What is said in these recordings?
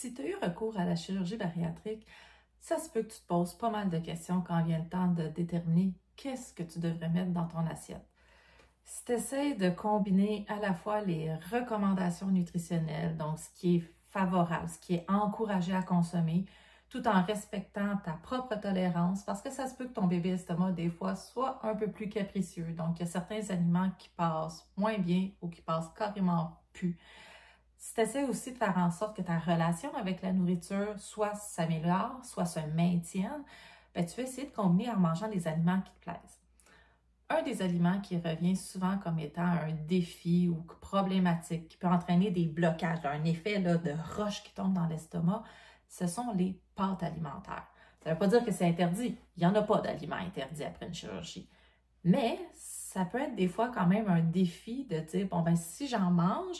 Si tu as eu recours à la chirurgie bariatrique, ça se peut que tu te poses pas mal de questions quand vient le temps de déterminer qu'est-ce que tu devrais mettre dans ton assiette. Si tu essaies de combiner à la fois les recommandations nutritionnelles, donc ce qui est favorable, ce qui est encouragé à consommer, tout en respectant ta propre tolérance, parce que ça se peut que ton bébé estomac, des fois, soit un peu plus capricieux. Donc, il y a certains aliments qui passent moins bien ou qui passent carrément plus. Si tu essaies aussi de faire en sorte que ta relation avec la nourriture soit s'améliore, soit se maintienne, ben, tu vas essayer de combiner en mangeant des aliments qui te plaisent. Un des aliments qui revient souvent comme étant un défi ou problématique, qui peut entraîner des blocages, un effet là, de roche qui tombe dans l'estomac, ce sont les pâtes alimentaires. Ça ne veut pas dire que c'est interdit. Il n'y en a pas d'aliments interdits après une chirurgie. Mais ça peut être des fois quand même un défi de dire, bon, ben si j'en mange,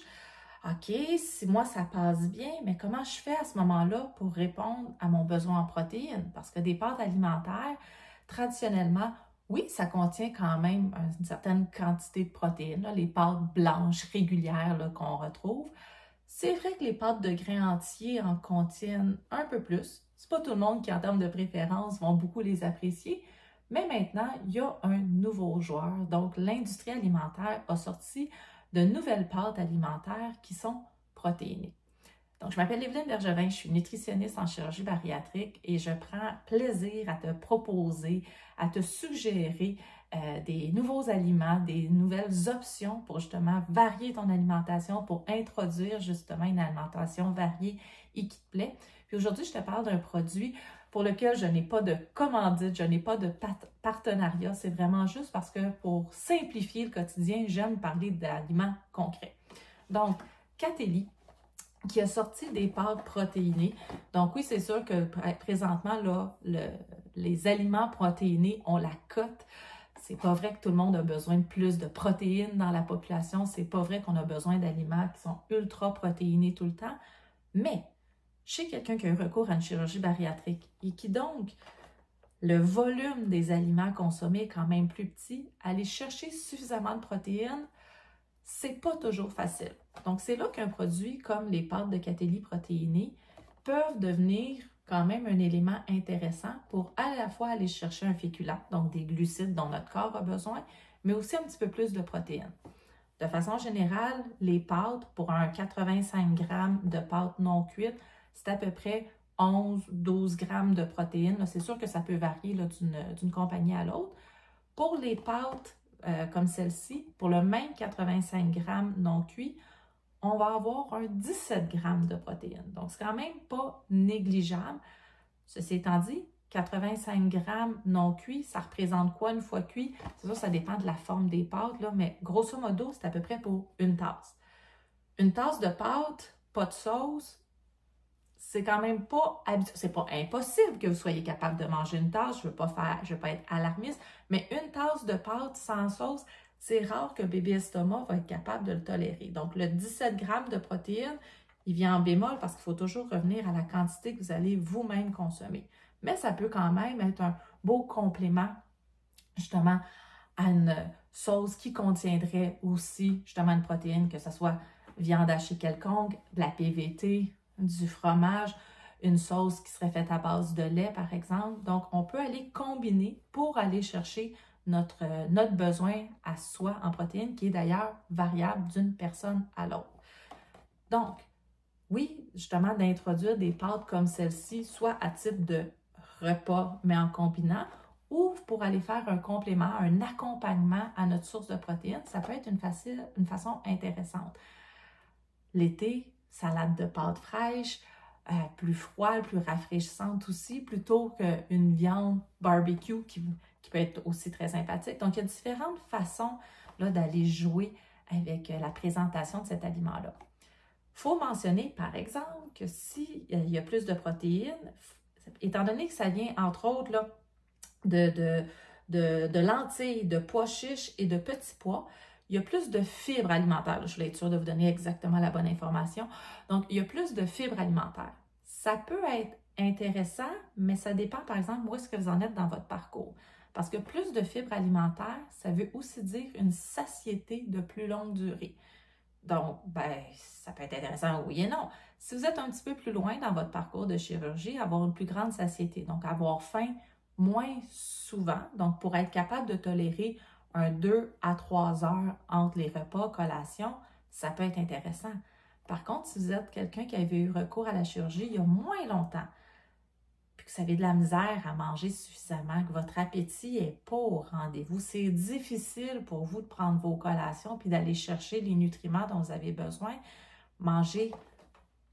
OK, si moi ça passe bien, mais comment je fais à ce moment-là pour répondre à mon besoin en protéines? Parce que des pâtes alimentaires, traditionnellement, oui, ça contient quand même une certaine quantité de protéines, là, les pâtes blanches régulières là, qu'on retrouve. C'est vrai que les pâtes de grains entiers en contiennent un peu plus. C'est pas tout le monde qui, en termes de préférence, vont beaucoup les apprécier. Mais maintenant, il y a un nouveau joueur. Donc, l'industrie alimentaire a sorti de nouvelles pâtes alimentaires qui sont protéinées. Donc, je m'appelle Evelyne Bergevin, je suis nutritionniste en chirurgie bariatrique et je prends plaisir à te proposer, à te suggérer des nouveaux aliments, des nouvelles options pour justement varier ton alimentation, pour introduire justement une alimentation variée et qui te plaît. Puis aujourd'hui, je te parle d'un produit pour lequel je n'ai pas de commandite, je n'ai pas de partenariat. C'est vraiment juste parce que pour simplifier le quotidien, j'aime parler d'aliments concrets. Donc, Catelli, qui a sorti des pâtes protéinées. Donc oui, c'est sûr que présentement, là, les aliments protéinés ont la cote. C'est pas vrai que tout le monde a besoin de plus de protéines dans la population. C'est pas vrai qu'on a besoin d'aliments qui sont ultra protéinés tout le temps. Mais chez quelqu'un qui a eu recours à une chirurgie bariatrique et qui donc, le volume des aliments consommés est quand même plus petit, aller chercher suffisamment de protéines, c'est pas toujours facile. Donc, c'est là qu'un produit comme les pâtes de Catelli protéinées peuvent devenir quand même un élément intéressant pour à la fois aller chercher un féculent, donc des glucides dont notre corps a besoin, mais aussi un petit peu plus de protéines. De façon générale, les pâtes, pour un 85 grammes de pâtes non cuites, c'est à peu près 11-12 grammes de protéines. C'est sûr que ça peut varier d'une compagnie à l'autre. Pour les pâtes comme celle-ci, pour le même 85 grammes non cuit, on va avoir un 17 grammes de protéines. Donc, c'est quand même pas négligeable. Ceci étant dit, 85 grammes non cuit, ça représente quoi une fois cuit? C'est sûr, ça dépend de la forme des pâtes, là, mais grosso modo, c'est à peu près pour une tasse. Une tasse de pâtes, pas de sauce, c'est quand même pas habituel. C'est pas impossible que vous soyez capable de manger une tasse. Je veux pas être alarmiste, mais une tasse de pâtes sans sauce, c'est rare que bébé estomac va être capable de le tolérer. Donc, le 17 grammes de protéines, il vient en bémol parce qu'il faut toujours revenir à la quantité que vous allez vous-même consommer. Mais ça peut quand même être un beau complément, justement, à une sauce qui contiendrait aussi, justement, une protéine, que ce soit viande hachée quelconque, de la PVT, du fromage, une sauce qui serait faite à base de lait, par exemple. Donc, on peut aller combiner pour aller chercher notre besoin à soi en protéines, qui est d'ailleurs variable d'une personne à l'autre. Donc, oui, justement, d'introduire des pâtes comme celle-ci, soit à titre de repas, mais en combinant, ou pour aller faire un complément, un accompagnement à notre source de protéines, ça peut être une façon intéressante. L'été, salade de pâtes fraîches, plus froide, plus rafraîchissante aussi, plutôt qu'une viande barbecue qui peut être aussi très sympathique. Donc, il y a différentes façons là, d'aller jouer avec la présentation de cet aliment-là. Il faut mentionner, par exemple, que s'il y a plus de protéines, étant donné que ça vient, entre autres, là, de lentilles, de pois chiches et de petits pois, il y a plus de fibres alimentaires. Je voulais être sûre de vous donner exactement la bonne information. Donc, il y a plus de fibres alimentaires. Ça peut être intéressant, mais ça dépend, par exemple, où est-ce que vous en êtes dans votre parcours. Parce que plus de fibres alimentaires, ça veut aussi dire une satiété de plus longue durée. Donc, ben, ça peut être intéressant, oui et non. Si vous êtes un petit peu plus loin dans votre parcours de chirurgie, avoir une plus grande satiété, donc avoir faim moins souvent, donc pour être capable de tolérer un 2 à 3 heures entre les repas, collations, ça peut être intéressant. Par contre, si vous êtes quelqu'un qui avait eu recours à la chirurgie il y a moins longtemps, puis que vous avez de la misère à manger suffisamment, que votre appétit n'est pas au rendez-vous, c'est difficile pour vous de prendre vos collations puis d'aller chercher les nutriments dont vous avez besoin. Manger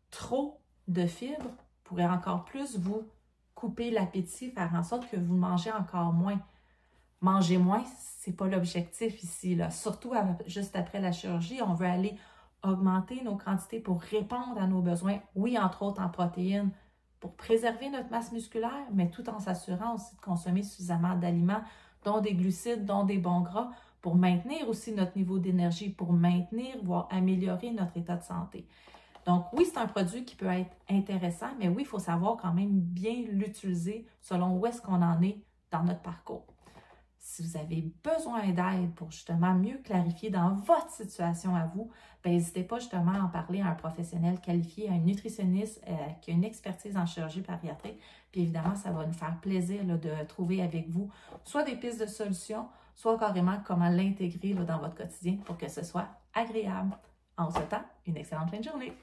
trop de fibres pourrait encore plus vous couper l'appétit, faire en sorte que vous mangez encore moins. Manger moins, ce n'est pas l'objectif ici, là. Surtout juste après la chirurgie, on veut aller augmenter nos quantités pour répondre à nos besoins, oui, entre autres en protéines, pour préserver notre masse musculaire, mais tout en s'assurant aussi de consommer suffisamment d'aliments, dont des glucides, dont des bons gras, pour maintenir aussi notre niveau d'énergie, pour maintenir, voire améliorer notre état de santé. Donc oui, c'est un produit qui peut être intéressant, mais oui, il faut savoir quand même bien l'utiliser selon où est-ce qu'on en est dans notre parcours. Si vous avez besoin d'aide pour justement mieux clarifier dans votre situation à vous, n'hésitez pas justement à en parler à un professionnel qualifié, à un nutritionniste qui a une expertise en chirurgie bariatrique. Puis évidemment, ça va nous faire plaisir là, de trouver avec vous soit des pistes de solutions, soit carrément comment l'intégrer dans votre quotidien pour que ce soit agréable. En vous souhaitant une excellente fin de journée.